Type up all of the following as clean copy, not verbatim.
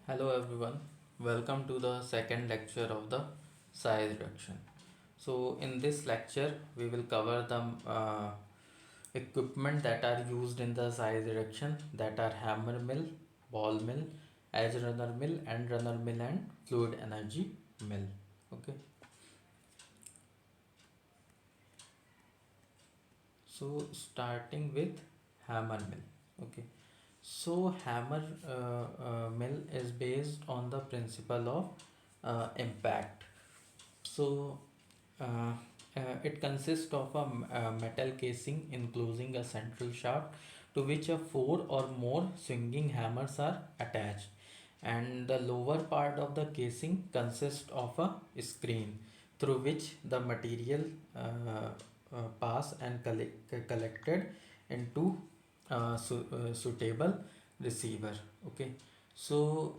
Hello everyone, welcome to the second lecture of the size reduction. So in this lecture we will cover the equipment that are used in the size reduction, that are hammer mill, ball mill, edge runner mill and fluid energy mill. Okay, so starting with hammer mill. Okay, so hammer mill is based on the principle of impact. So uh, it consists of a metal casing enclosing a central shaft to which a four or more swinging hammers are attached, and the lower part of the casing consists of a screen through which the material pass and collected into suitable receiver. Okay, so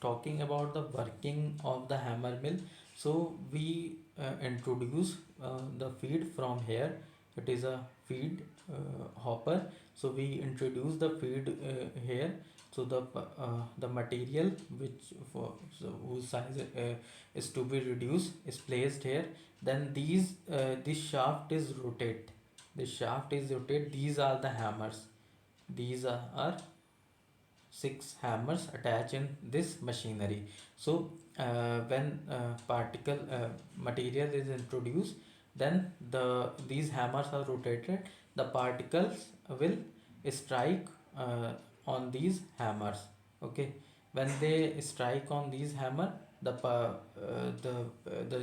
talking about the working of the hammer mill, so we introduce the feed from here. It is a feed hopper, so we introduce the feed here. So the material which for so whose size is to be reduced is placed here. Then this shaft is rotate, these are the hammers. These are six hammers attached in this machinery. So when particle material is introduced, then these hammers are rotated. The particles will strike on these hammers. Okay, when they strike on these hammer, the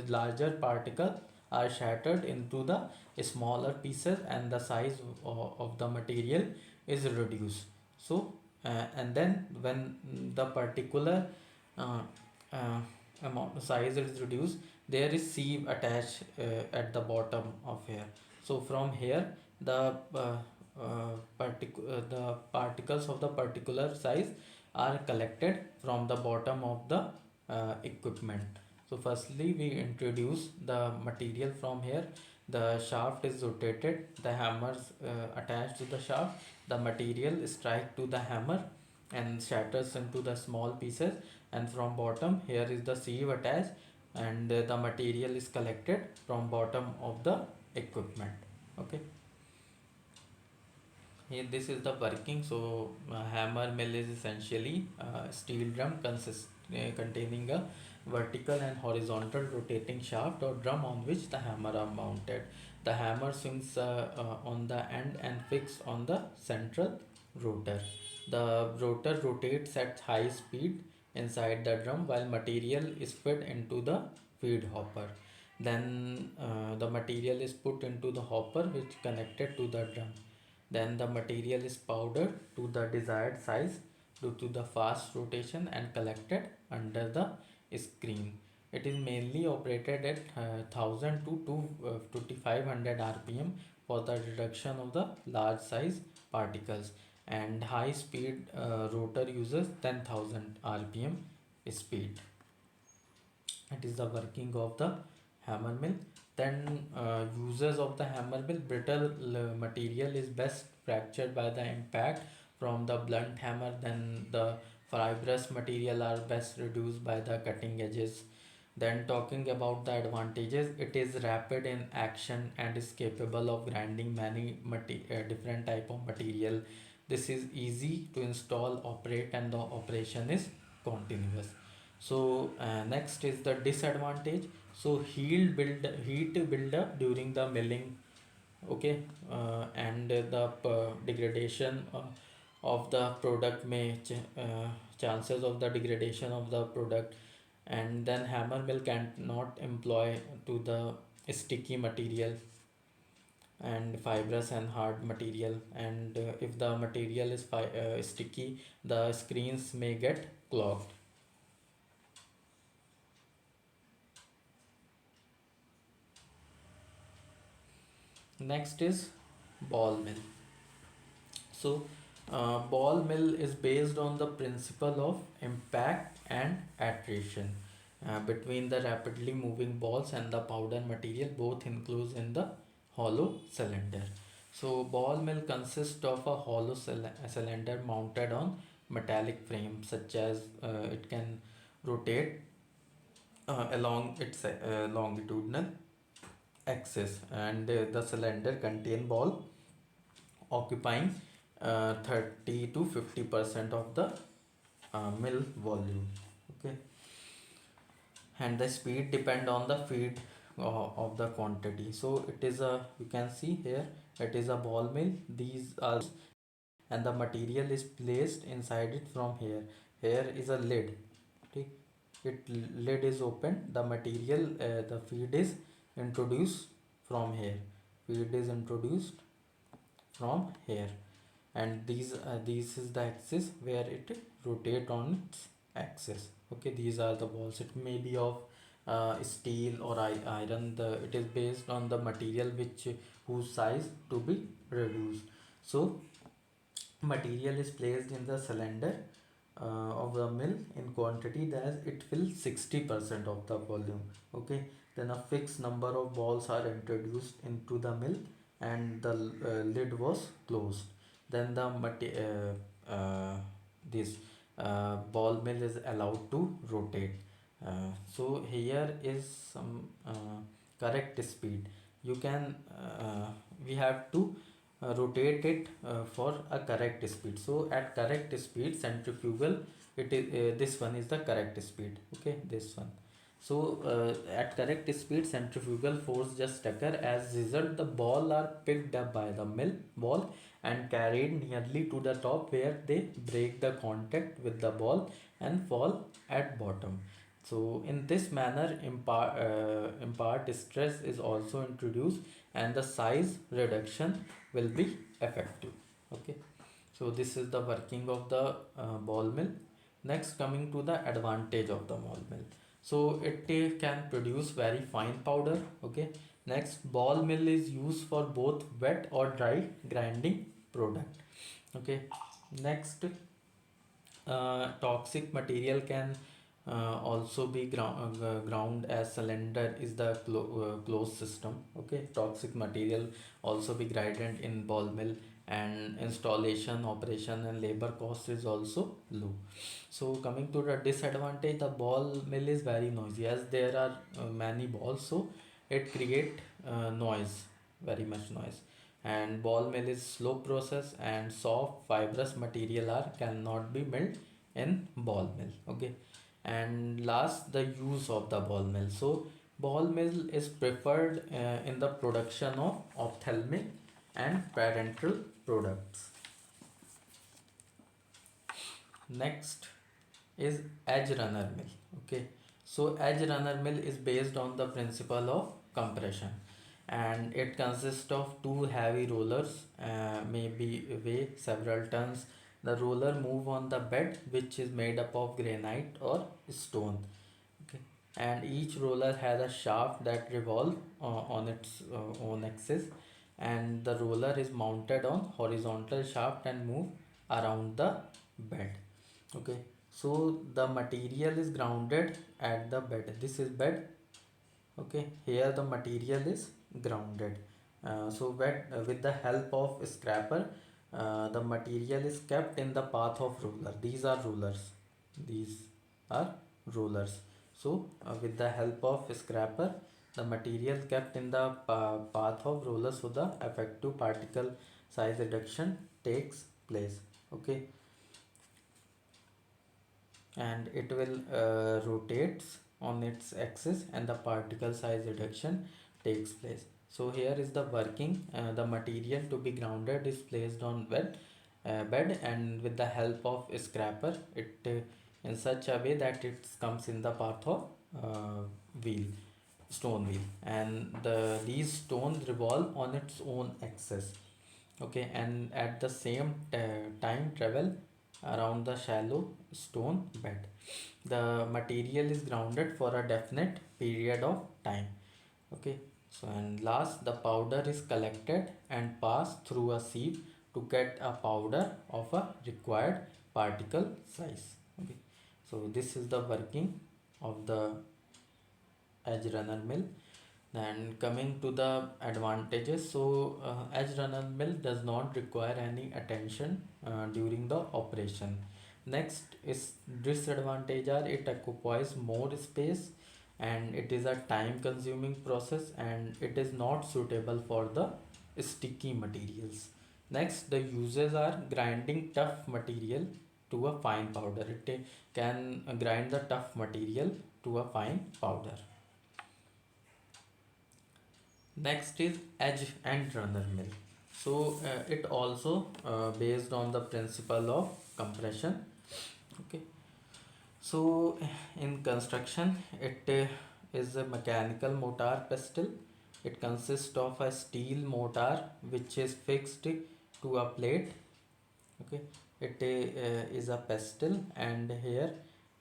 larger particle are shattered into the smaller pieces and the size of the material is reduced. So and then when the particular uh, uh, amount size is reduced, there is sieve attached at the bottom of here. So from here the particles of the particular size are collected from the bottom of the equipment. So firstly we introduce the material from here. The shaft is rotated, the hammers attached to the shaft, the material strike to the hammer and shatters into the small pieces, and from bottom here is the sieve attached, and the material is collected from bottom of the equipment. Okay, here this is the working. So hammer mill is essentially a steel drum containing a vertical and horizontal rotating shaft or drum on which the hammer are mounted. The hammer swings on the end and fixed on the central rotor. The rotor rotates at high speed inside the drum while material is fed into the feed hopper. Then the material is put into the hopper which connected to the drum. Then the material is powdered to the desired size due to the fast rotation and collected under the screen. It is mainly operated at 1000 to 2500 rpm for the reduction of the large size particles, and high speed rotor uses 10,000 rpm speed. It is the working of the hammer mill. Then uses of the hammer mill: brittle material is best fractured by the impact from the blunt hammer. Then the fibrous material are best reduced by the cutting edges. Then talking about the advantages: it is rapid in action and is capable of grinding many different type of material. This is easy to install, operate, and the operation is continuous. So next is the disadvantage. So heat buildup during the milling. Okay, and the degradation of the product chances of the degradation of the product. And then hammer mill cannot employ to the sticky material and fibrous and hard material, and if the material is sticky, the screens may get clogged. Next is ball mill. So ball mill is based on the principle of impact and attrition between the rapidly moving balls and the powder material, both enclosed in the hollow cylinder. So ball mill consists of a hollow cylinder mounted on metallic frame, such as it can rotate along its longitudinal axis, and the cylinder contain ball occupying 30 to 50% of the mill volume. Okay, and the speed depend on the feed of the quantity. So it is a, you can see here, it is a ball mill. These are, and the material is placed inside it from here. Here is a lid. Okay, lid is open, the material, the feed is introduced from here. Feed is introduced from here, and these is the axis where it rotate on its axis. Okay, these are the balls. It may be of steel or iron. It is based on the material which, whose size to be reduced. So material is placed in the cylinder of the mill in quantity that it fills 60% of the volume. Okay, then a fixed number of balls are introduced into the mill, and the lid was closed. Then the this ball mill is allowed to rotate. So here is some correct speed. You can we have to rotate it for a correct speed. So at correct speed, centrifugal, it is this one is the correct speed. Okay, this one. So at correct speed, centrifugal force just occur. As result, the ball are picked up by the mill ball and carried nearly to the top, where they break the contact with the ball and fall at bottom. So in this manner, impart stress is also introduced, and the size reduction will be effective. Okay, so this is the working of the ball mill. Next, coming to the advantage of the ball mill. So it can produce very fine powder. Okay, next, ball mill is used for both wet or dry grinding product. Okay, next, toxic material can also be ground, as cylinder is the closed system. Okay, toxic material also be grinded in ball mill, and installation, operation and labor cost is also low. So coming to the disadvantage, the ball mill is very noisy, as there are many balls, so it create noise, very much noise. And ball mill is slow process, and soft fibrous material are cannot be milled in ball mill. Okay, and last, the use of the ball mill. So ball mill is preferred in the production of ophthalmic and parenteral products. Next is edge runner mill. Okay, so edge runner mill is based on the principle of compression, and it consists of two heavy rollers, maybe weigh several tons. The roller move on the bed, which is made up of granite or stone. Okay, and each roller has a shaft that revolve on its own axis, and the roller is mounted on horizontal shaft and move around the bed. Okay, so the material is grounded at the bed. This is bed. Okay, here the material is grounded. So with the help of scraper, the material is kept in the path of roller. These are rollers. These are rollers. So with the help of scraper, the material kept in the path of roller, so the effective particle size reduction takes place. Okay, and it will rotates on its axis, and the particle size reduction takes place. So here is the working. The material to be grounded is placed on bed, and with the help of a scraper, it in such a way that it comes in the path of wheel, stone wheel, and these stones revolve on its own axis. Okay, and at the same time travel around the shallow stone bed. The material is grounded for a definite period of time. Okay, so and last, the powder is collected and passed through a sieve to get a powder of a required particle size. Okay, so this is the working of the edge runner mill. And coming to the advantages, so edge runner mill does not require any attention during the operation. Next is disadvantage are it occupies more space, and it is a time consuming process, and it is not suitable for the sticky materials. Next, the uses are grinding tough material to a fine powder. It can grind the tough material to a fine powder. Next is edge and runner mill. So it also based on the principle of compression. Okay. So in construction, it is a mechanical mortar pestle. It consists of a steel mortar which is fixed to a plate. Okay, it is a pestle, and here,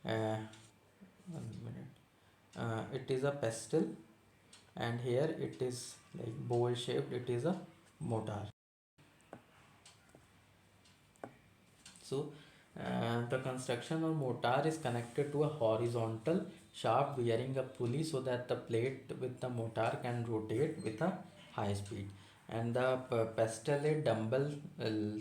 one minute, it is a pestle, and here it is like bowl shaped. It is a mortar. So, the construction of mortar is connected to a horizontal shaft bearing a pulley so that the plate with the mortar can rotate with a high speed. And the pestle is dumbbell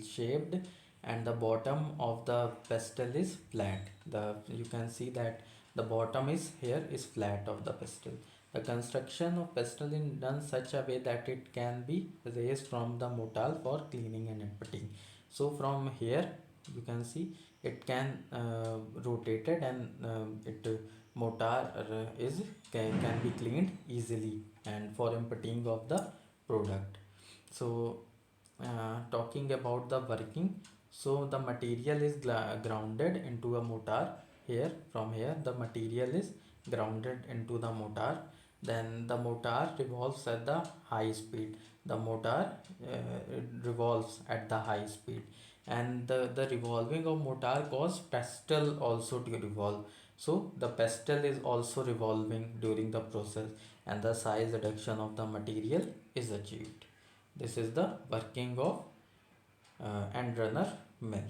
shaped, and the bottom of the pestle is flat. The you can see that the bottom is here is flat of the pestle. The construction of pestle is done such a way that it can be raised from the mortar for cleaning and emptying. So from here you can see it can rotated, and it mortar is can be cleaned easily and for emptying of the product. So talking about the working, so the material is grounded into a mortar. Here from here the material is grounded into the mortar, then the mortar revolves at the high speed. The mortar it revolves at the high speed, and the revolving of mortar cause pestle also to revolve. So the pestle is also revolving during the process, and the size reduction of the material is achieved. This is the working of end runner mill.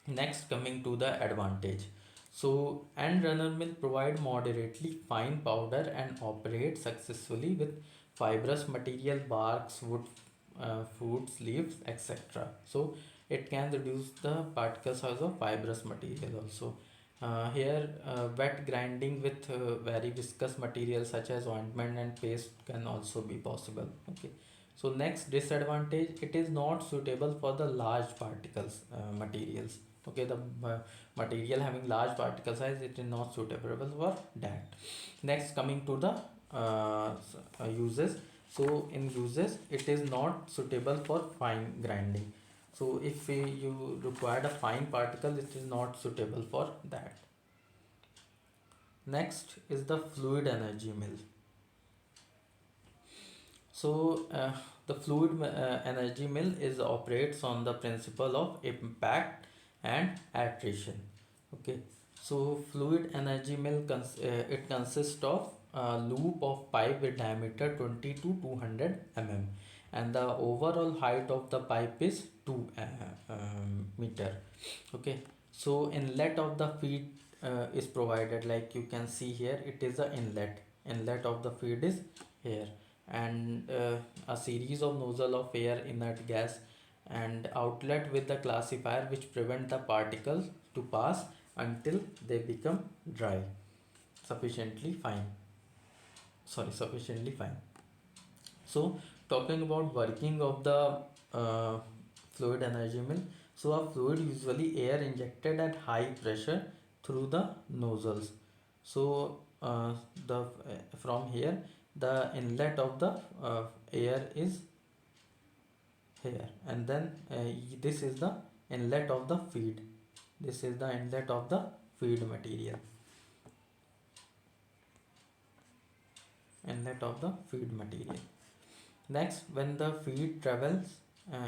Next, coming to the advantage. So, end runner mill provide moderately fine powder and operate successfully with fibrous material, barks, wood, fruits, leaves, etc. So, it can reduce the particle size of fibrous material also. Here, wet grinding with very viscous materials such as ointment and paste can also be possible. Okay. So next disadvantage, it is not suitable for the large particles materials. Okay, the material having large particle size, it is not suitable for that. Next, coming to the uses. So in uses, it is not suitable for fine grinding. So if you require a fine particle, it is not suitable for that. Next is the fluid energy mill. So the fluid energy mill is operates on the principle of impact and attrition. Okay, so fluid energy mill it consists of a loop of pipe with diameter 20 to 200 mm, and the overall height of the pipe is 2 meter. Okay, so inlet of the feed is provided, like you can see here it is the inlet of the feed is here, and a series of nozzle of air, inert gas, and outlet with the classifier which prevent the particles to pass until they become dry sufficiently fine sufficiently fine. So talking about working of the fluid energy mill, so a fluid usually air injected at high pressure through the nozzles. So the from here the inlet of the air is here, and then this is the inlet of the feed. This is the inlet of the feed material, inlet of the feed material. Next, when the feed travels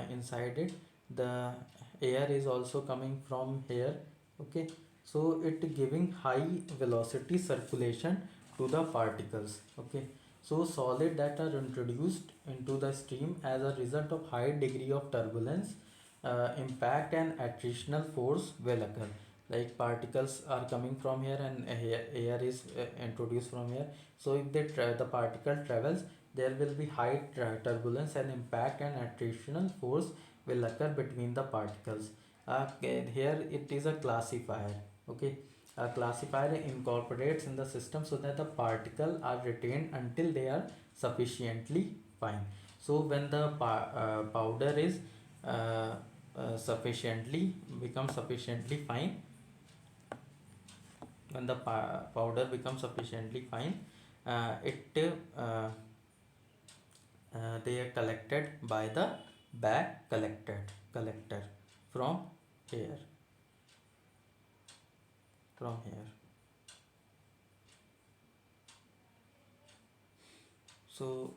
inside it, the air is also coming from here. Okay, so it giving high velocity circulation to the particles. Okay, so solid that are introduced into the stream as a result of high degree of turbulence, impact and attritional force will occur. Like particles are coming from here, and air is introduced from here. So if the particle travels, there will be high turbulence, and impact and attritional force will occur between the particles. Okay, here it is a classifier. Okay, a classifier incorporates in the system so that the particles are retained until they are sufficiently fine. So when the powder is uh, sufficiently becomes sufficiently fine, when the powder becomes sufficiently fine, it they are collected by the back collector from here from here. So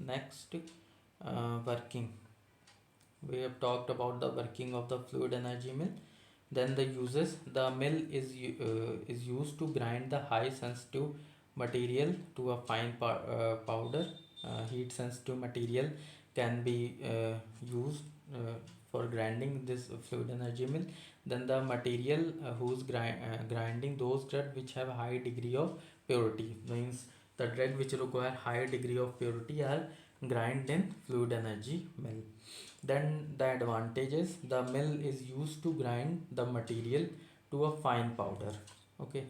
next, working. We have talked about the working of the fluid energy mill. Then the uses. The mill is used to grind the high sensitive material to a fine powder. Heat sensitive material can be used for grinding this fluid energy mill. Then the material whose grinding those drugs which have high degree of purity, means the drug which require high degree of purity are grind in fluid energy mill. Then the advantages, the mill is used to grind the material to a fine powder. Okay,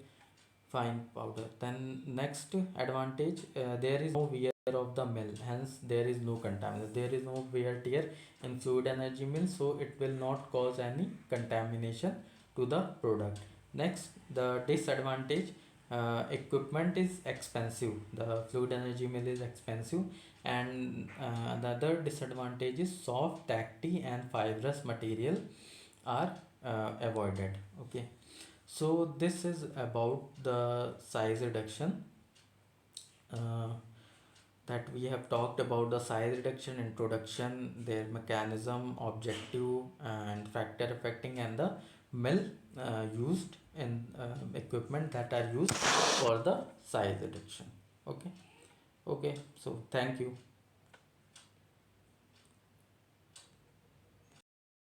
fine powder. Then next advantage, there is no wear of the mill, hence there is no contamination. There is no wear tear in fluid energy mill, so it will not cause any contamination to the product. Next, the disadvantage, equipment is expensive. The fluid energy mill is expensive, and the other disadvantage is soft, tacky, and fibrous material are avoided. Okay, so this is about the size reduction. Uh, that we have talked about the size reduction, introduction, their mechanism, objective, and factor affecting, and the mill used in equipment that are used for the size reduction. Okay, okay. So thank you.